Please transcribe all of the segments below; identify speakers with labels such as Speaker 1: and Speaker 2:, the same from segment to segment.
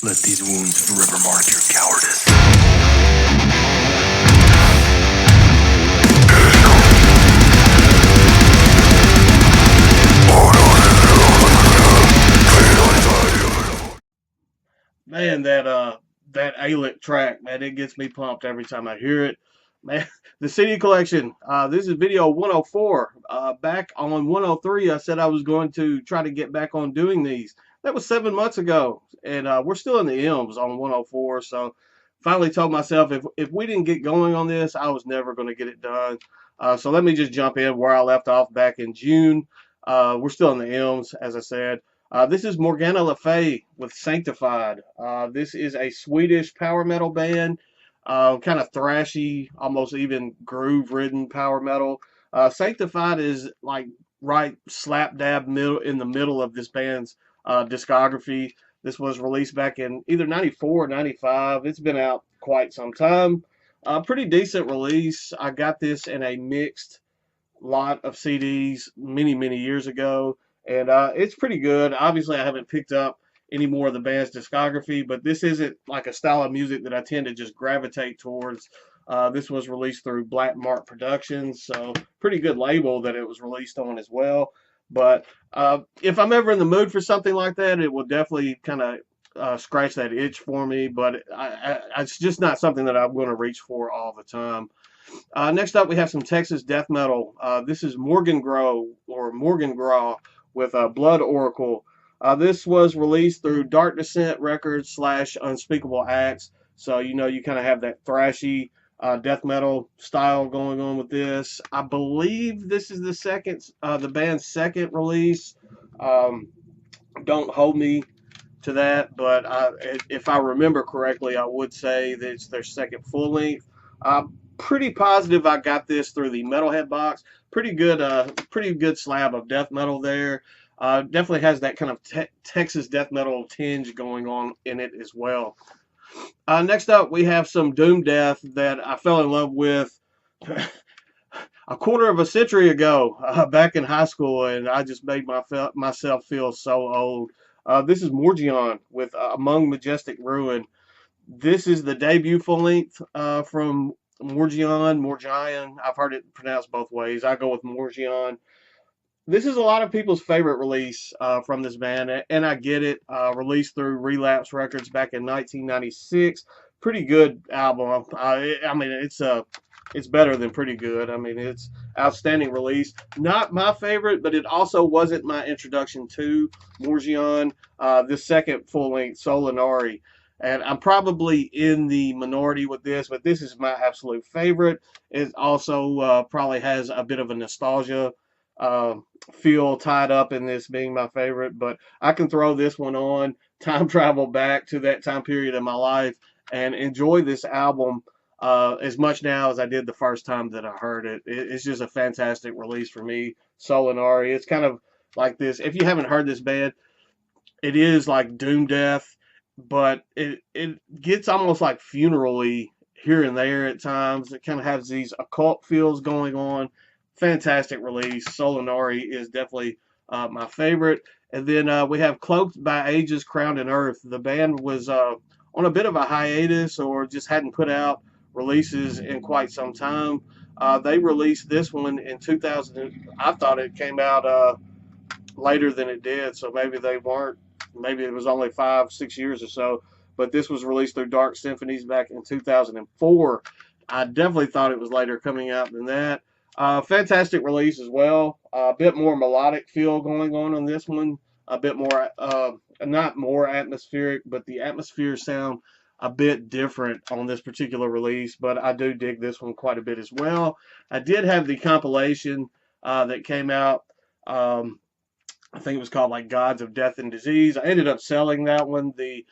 Speaker 1: Let these wounds forever mark your cowardice.
Speaker 2: Man, that Eallic track, man, it gets me pumped every time I hear it. Man, the CD collection. This is video 104. Back on 103, I said I was going to try to get back on doing these. That was 7 months ago, and we're still in the M's on 104. So finally told myself if we didn't get going on this, I was never going to get it done. So let me just jump in where I left off back in June. We're still in the M's, as I said. This is Morgana Le Fay with Sanctified. This is a Swedish power metal band, kind of thrashy, almost even groove-ridden power metal. Sanctified is like right slap dab middle in the middle of this band's discography. This was released back in either 94 or 95. It's been out quite some time. Pretty decent release. I got this in a mixed lot of CDs many years ago, and it's pretty good. Obviously, I haven't picked up any more of the band's discography, but this isn't like a style of music that I tend to just gravitate towards. This was released through Black Mark Productions, so pretty good label that it was released on as well. But if I'm ever in the mood for something like that, it will definitely kind of scratch that itch for me. But it's just not something that I'm going to reach for all the time. Next up, we have some Texas death metal. This is Morgan with Blood Oracle. This was released through Dark Descent Records / Unspeakable Acts. So, you kind of have that thrashy death metal style going on with this. I believe this is the band's second release. Don't hold me to that, but if I remember correctly, I would say that it's their second full length. Pretty positive I got this through the Metalhead box. Pretty good slab of death metal there. Definitely has that kind of Texas death metal tinge going on in it as well. Next up, we have some doom death that I fell in love with a quarter of a century ago, back in high school, and I just made myself feel so old. This is Morgion with Among Majestic Ruin. This is the debut full length from Morgion. I've heard it pronounced both ways. I go with Morgion. This is a lot of people's favorite release from this band, and I get it. Released through Relapse Records back in 1996. Pretty good album. I mean, it's better than pretty good. I mean, it's outstanding release. Not my favorite, but it also wasn't my introduction to Morgion. This second full length, Solinari. And I'm probably in the minority with this, but this is my absolute favorite. It also probably has a bit of a nostalgia feel tied up in this being my favorite, but I can throw this one on, time travel back to that time period in my life, and enjoy this album as much now as I did the first time that I heard it. It's just a fantastic release for me. Solinari. It's kind of like this. If you haven't heard this band, it is like doom death, but it gets almost like funeral-y here and there at times. It kind of has these occult feels going on. Fantastic release. Solinari is definitely my favorite. And then we have Cloaked by Ages, Crowned in Earth. The band was on a bit of a hiatus or just hadn't put out releases in quite some time. They released this one in 2000. I thought it came out later than it did, so maybe they weren't. Maybe it was only 5-6 years or so, but this was released through Dark Symphonies back in 2004. I definitely thought it was later coming out than that. Fantastic release as well. A bit more melodic feel going on this one. A bit more, not more atmospheric, but the atmospheres sound a bit different on this particular release, but I do dig this one quite a bit as well. I did have the compilation that came out. I think it was called like Gods of Death and Disease. I ended up selling that one. The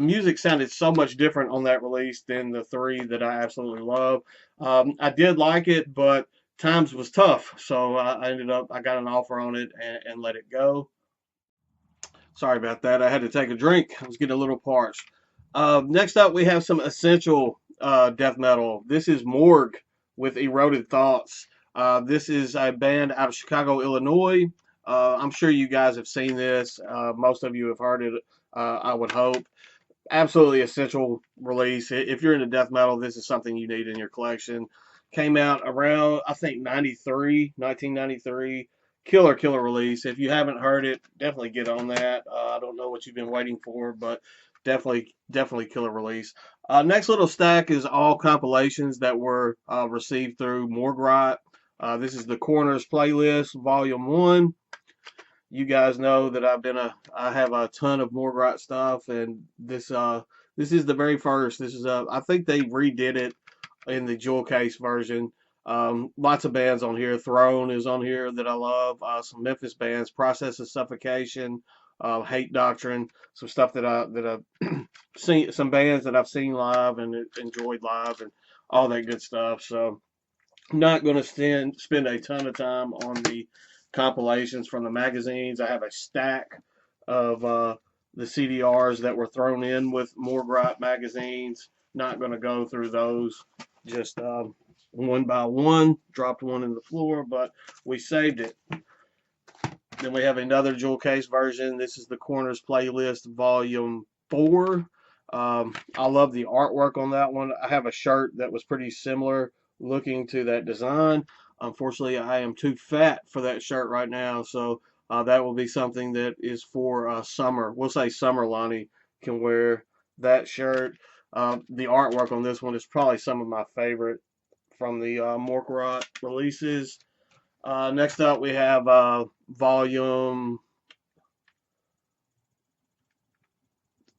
Speaker 2: music sounded so much different on that release than the three that I absolutely love. I did like it, but times was tough, so I got an offer on it and let it go. Sorry about that. I had to take a drink. I was getting a little parched. Next up, we have some essential death metal. This is Morgue with Eroded Thoughts. This is a band out of Chicago, Illinois. I'm sure you guys have seen this. Most of you have heard it I would hope. Absolutely essential release. If you're into death metal, this is something you need in your collection. Came out around, I think, 1993. Killer release. If you haven't heard it, definitely get on that. I don't know what you've been waiting for, but definitely killer release. Next little stack is all compilations that were received through Morgue. This is the Corners playlist, Volume 1. You guys know that I have a ton of Morgue stuff, and this is the very first. This is I think they redid it in the jewel case version. Lots of bands on here. Throne is on here that I love. Some Memphis bands, Process of Suffocation, Hate Doctrine, some stuff I've seen, some bands that I've seen live and enjoyed live, and all that good stuff. So not going to spend a ton of time on the compilations from the magazines. I have a stack of the CDRs that were thrown in with Morgue magazines. Not going to go through those just one by one. Dropped one in the floor, but we saved it. Then we have another jewel case version. This is the Corners playlist, Volume 4. I love the artwork on that one. I have a shirt that was pretty similar looking to that design. Unfortunately, I am too fat for that shirt right now, so that will be something that is for summer. We'll say summer. Lonnie can wear that shirt. The artwork on this one is probably some of my favorite from the Morgue releases. Next up, we have Volume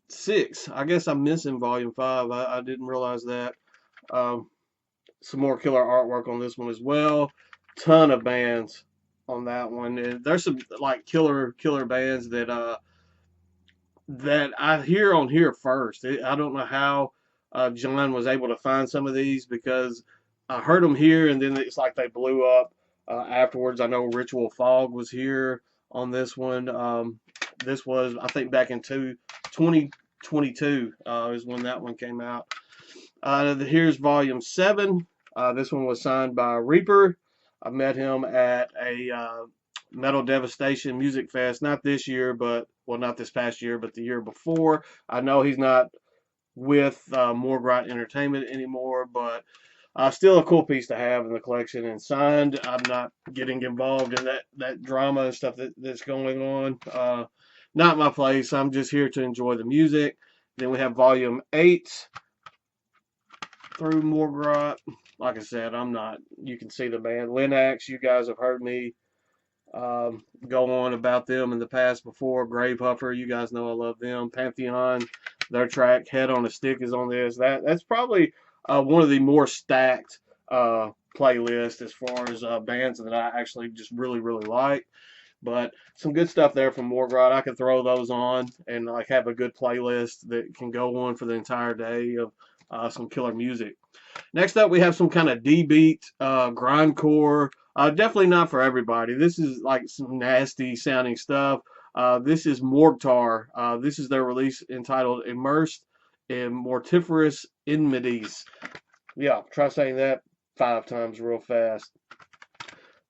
Speaker 2: 6. I guess I'm missing Volume 5. I didn't realize that. Some more killer artwork on this one as well. Ton of bands on that one. And there's some like killer bands that I hear on here first. I don't know how John was able to find some of these, because I heard them here and then it's like they blew up afterwards. I know Ritual Fog was here on this one. This was, I think, back in 2022 is when that one came out. Here's Volume 7. This one was signed by Reaper. I met him at a Metal Devastation Music Fest, not this year, well, not this past year, but the year before. I know he's not with Morgue Entertainment anymore, but still a cool piece to have in the collection and signed. I'm not getting involved in that drama and stuff that's going on. Not my place. I'm just here to enjoy the music. Then we have Volume 8 through Morgue. Like I said, I'm not. You can see the band Linux. You guys have heard me go on about them in the past before. Grave Huffer, you guys know I love them. Pantheon, their track Head on a Stick is on this. That's probably one of the more stacked playlists as far as bands that I actually just really like. But some good stuff there from Morgue. I could throw those on and like have a good playlist that can go on for the entire day of some killer music. Next up, we have some kind of D-beat, grindcore. Definitely not for everybody. This is like some nasty sounding stuff. This is Morgue. This is their release entitled Immersed in Mortiferous Enmities. Yeah, try saying that 5 times real fast.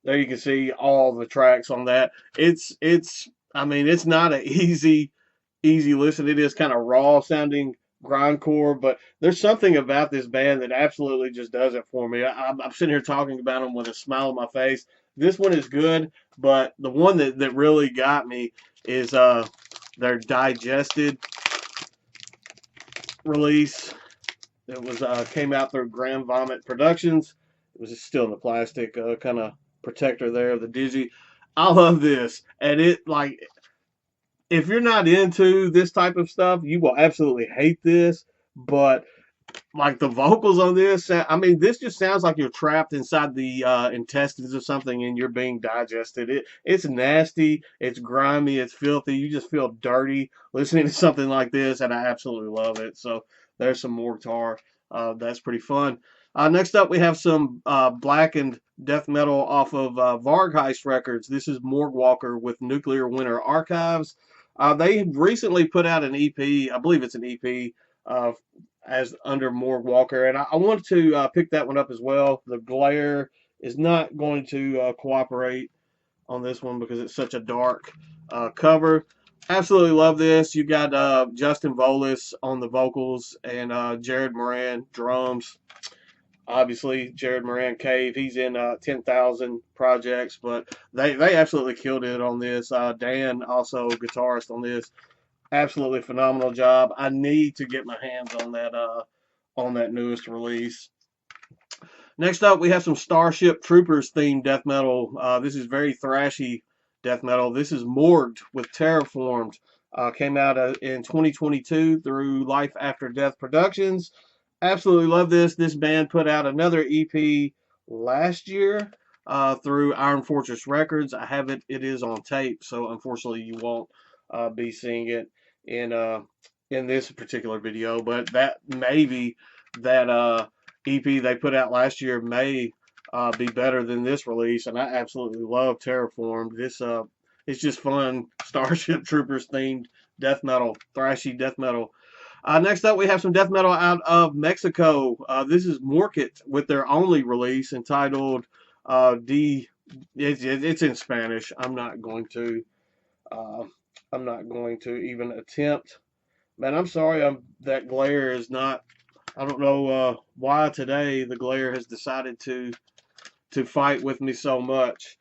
Speaker 2: There you can see all the tracks on that. I mean, it's not an easy listen. It is kind of raw sounding grindcore, but there's something about this band that absolutely just does it for me. I'm sitting here talking about them with a smile on my face. This one is good, but the one that really got me is their Digested release. It was came out through Grand Vomit Productions. It was still in the plastic kind of protector there of the digi. I love this, and it like, if you're not into this type of stuff, you will absolutely hate this. But like the vocals on this, I mean, this just sounds like you're trapped inside the intestines of something and you're being digested. It's nasty, it's grimy, it's filthy. You just feel dirty listening to something like this, and I absolutely love it. So there's some more tar. That's pretty fun. Next up, we have some blackened death metal off of Vargheist Records. This is Morgue Walker with Nuclear Winter Archives. They recently put out an EP. I believe it's an EP as under Morgue Walker, and I want to pick that one up as well. The glare is not going to cooperate on this one because it's such a dark cover. Absolutely love this. You got Justin Volis on the vocals and Jared Moran drums. Obviously, Jared Moran Cave. He's in 10,000 projects, but they absolutely killed it on this. Dan also guitarist on this. Absolutely phenomenal job. I need to get my hands on that newest release. Next up, we have some Starship Troopers themed death metal. This is very thrashy death metal. This is Morgued with Terraformed. Came out in 2022 through Life After Death Productions. Absolutely love this. This band put out another EP last year through Iron Fortress Records. I have it. It is on tape, so unfortunately you won't be seeing it in this particular video. But that maybe that EP they put out last year may be better than this release, and I absolutely love Terraformed. This it's just fun Starship Troopers themed death metal, thrashy death metal. Next up, we have some death metal out of Mexico. This is Morgue with their only release entitled D. It's in Spanish. Uh, I'm not going to even attempt. Man, I'm sorry. That glare is not. I don't know why today the glare has decided to fight with me so much.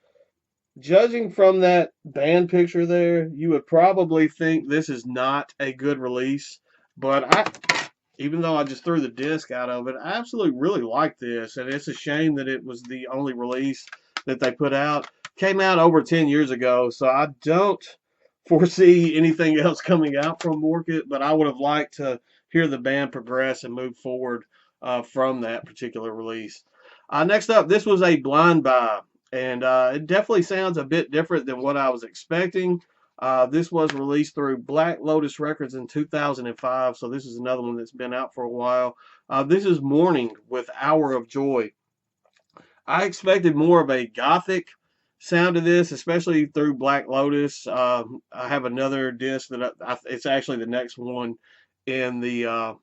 Speaker 2: Judging from that band picture there, you would probably think this is not a good release. But even though I just threw the disc out of it, I absolutely really like this. And it's a shame that it was the only release that they put out. Came out over 10 years ago, so I don't foresee anything else coming out from Morgue, but I would have liked to hear the band progress and move forward from that particular release. Next up, this was a blind buy, and it definitely sounds a bit different than what I was expecting. This was released through Black Lotus Records in 2005, so this is another one that's been out for a while. This is Morning with Hour of Joy. I expected more of a gothic sound to this, especially through Black Lotus. I have another disc that it's actually the next one in the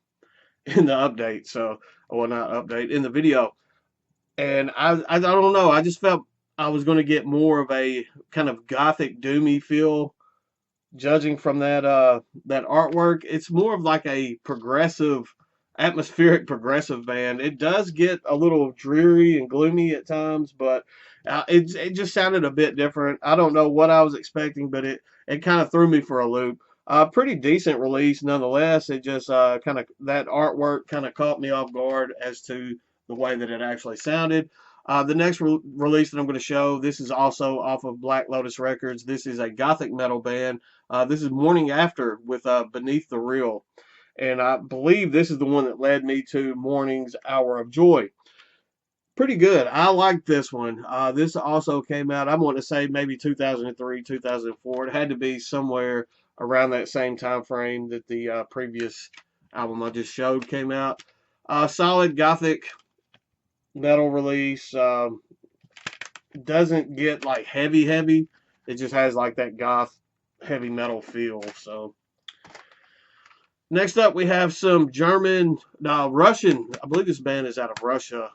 Speaker 2: in the update. So, well, not update in the video. And I don't know. I just felt I was going to get more of a kind of gothic doomy feel, judging from that artwork. It's more of like a progressive, atmospheric progressive band. It does get a little dreary and gloomy at times, but it just sounded a bit different. I don't know what I was expecting, but it kind of threw me for a loop. Pretty decent release nonetheless. It just kind of that artwork kind of caught me off guard as to the way that it actually sounded. The next release that I'm going to show, this is also off of Black Lotus Records. This is a gothic metal band. This is Morning After with Beneath the Real. And I believe this is the one that led me to Morning's Hour of Joy. Pretty good. I like this one. This also came out, I want to say maybe 2003, 2004. It had to be somewhere around that same time frame that the previous album I just showed came out. Solid gothic metal release. Doesn't get like heavy. It just has like that goth heavy metal feel. So next up we have some German, Russian. I believe this band is out of Russia.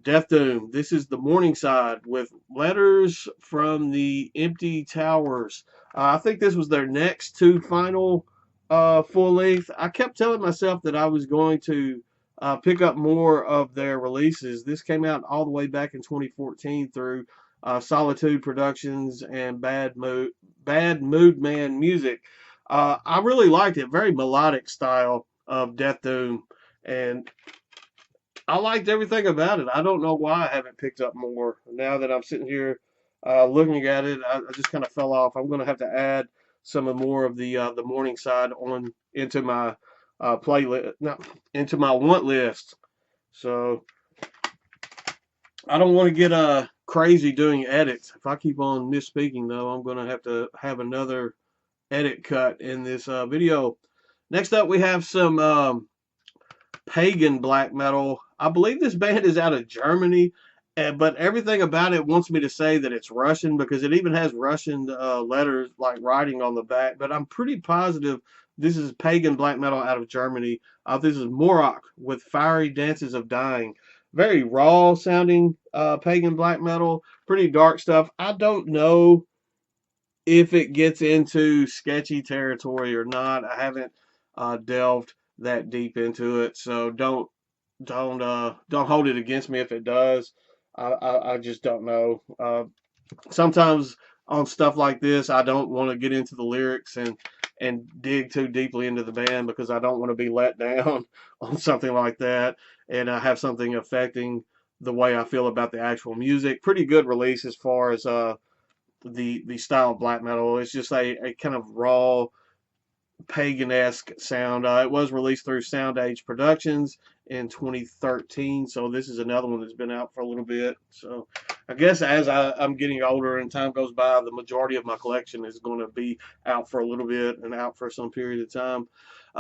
Speaker 2: Death Doom. This is the Morning Side with Letters from the Empty Towers. I think this was their next to final full length. I kept telling myself that I was going to pick up more of their releases. This came out all the way back in 2014 through Solitude Productions and Bad Mood Man Music. I really liked it. Very melodic style of Death Doom, and I liked everything about it. I don't know why I haven't picked up more. Now that I'm sitting here looking at it, I just kind of fell off. I'm going to have to add some more of the Morning Side on into my playlist, no, into my want list. So I don't want to get crazy doing edits. If I keep on misspeaking, though, I'm going to have another edit cut in this video. Next up, we have some pagan black metal. I believe this band is out of Germany, but everything about it wants me to say that it's Russian because it even has Russian letters like writing on the back. But I'm pretty positive this is pagan black metal out of Germany. This is Morgue with Fiery Dances of Dying. Very raw sounding pagan black metal. Pretty dark stuff. I don't know if it gets into sketchy territory or not. I haven't delved that deep into it, so don't hold it against me if it does. I just don't know. Sometimes on stuff like this, I don't want to get into the lyrics and dig too deeply into the band because I don't want to be let down on something like that and have something affecting the way I feel about the actual music. Pretty good release as far as the style of black metal. It's just a kind of raw pagan-esque sound. It was released through Sound Age Productions in 2013, so this is another one that's been out for a little bit. So I guess as I'm getting older and time goes by, the majority of my collection is going to be out for a little bit and out for some period of time.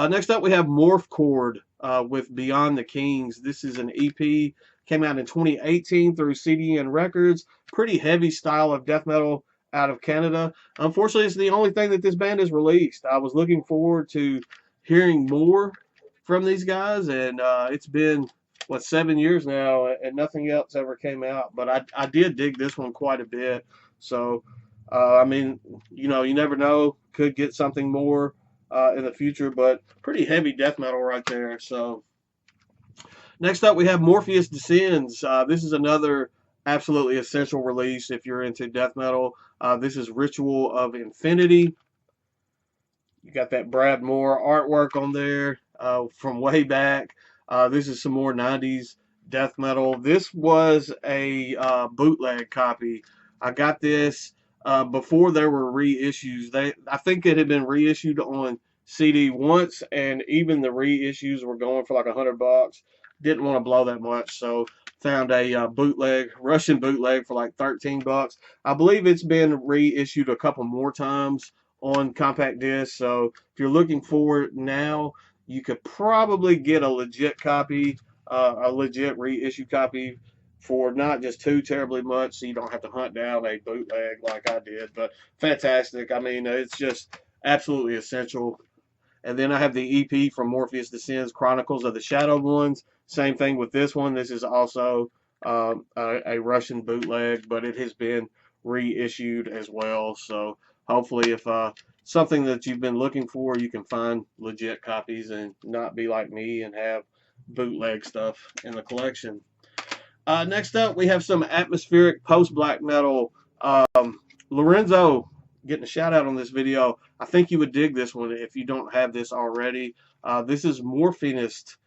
Speaker 2: Next up, we have Morph Chord with Beyond the Kings. This is an EP, came out in 2018 through CDN Records. Pretty heavy style of death metal out of Canada. Unfortunately, it's the only thing that this band has released. I was looking forward to hearing more from these guys, and it's been, 7 years now, and nothing else ever came out. But I did dig this one quite a bit. So, I mean, you never know. Could get something more in the future, but pretty heavy death metal right there. So, next up, we have Morpheus Descends. This is another absolutely essential release if you're into death metal. This is Ritual of Infinity. You got that Brad Moore artwork on there from way back. This is some more 90s death metal. This was a bootleg copy. I got this before there were reissues. I think it had been reissued on CD once, and even the reissues were going for like $100. Didn't want to blow that much, so found a bootleg, Russian bootleg for like $13. I believe it's been reissued a couple more times on compact disc. So if you're looking for it now, you could probably get a legit copy, a legit reissue copy for not just too terribly much, so you don't have to hunt down a bootleg like I did. But fantastic. I mean, it's just absolutely essential. And then I have the EP from Morpheus Descends, Chronicles of the Shadowed Ones. Same thing with this one. This is also a Russian bootleg, but it has been reissued as well. So hopefully, if something that you've been looking for, you can find legit copies and not be like me and have bootleg stuff in the collection. Next up, we have some atmospheric post-black metal. Lorenzo getting a shout out on this video. I think you would dig this one if you don't have this already. This is Morphinist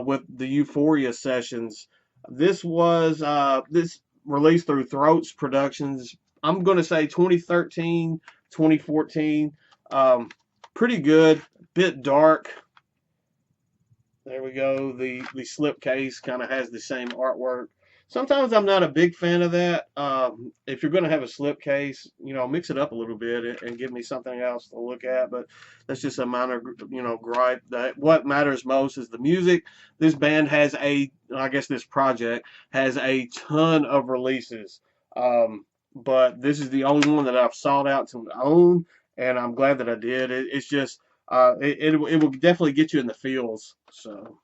Speaker 2: with the Euphoria Sessions. This was this released through Throats Productions. I'm going to say 2013, 2014. Pretty good, bit dark. There we go. The slipcase kind of has the same artwork. Sometimes I'm not a big fan of that. If you're going to have a slipcase, mix it up a little bit and give me something else to look at. But that's just a minor, gripe. That what matters most is the music. This band has this project has a ton of releases. But this is the only one that I've sought out to own, and I'm glad that I did. It's just it will definitely get you in the feels. So.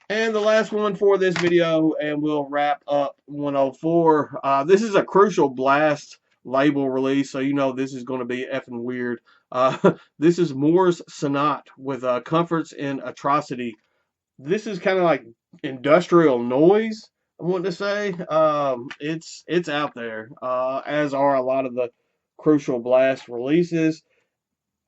Speaker 2: And the last one for this video, and we'll wrap up 104. This is a Crucial Blast label release, so this is going to be effing weird. This is Moore's Sonat with Comforts in Atrocity. This is kind of like industrial noise, I want to say. It's out there, as are a lot of the Crucial Blast releases.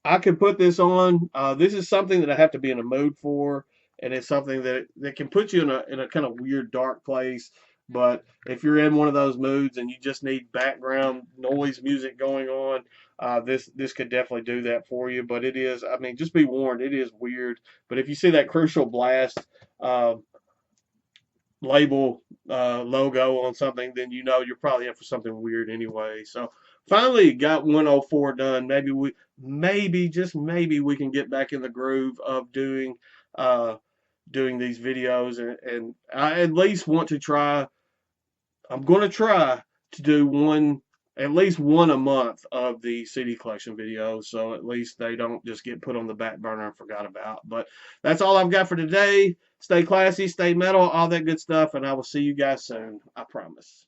Speaker 2: I could put this on. This is something that I have to be in a mood for, and it's something that can put you in a kind of weird, dark place. But if you're in one of those moods and you just need background noise music going on, this could definitely do that for you. But it is, just be warned, it is weird. But if you see that Crucial Blast label logo on something, then you're probably in for something weird anyway. So finally got 104 done. Maybe just maybe we can get back in the groove of doing these videos, and I at least want to try. I'm going to try to do at least one a month of the CD collection videos, so at least they don't just get put on the back burner and forgot about. But that's all I've got for today. Stay classy, stay metal, all that good stuff, and I will see you guys soon. I promise.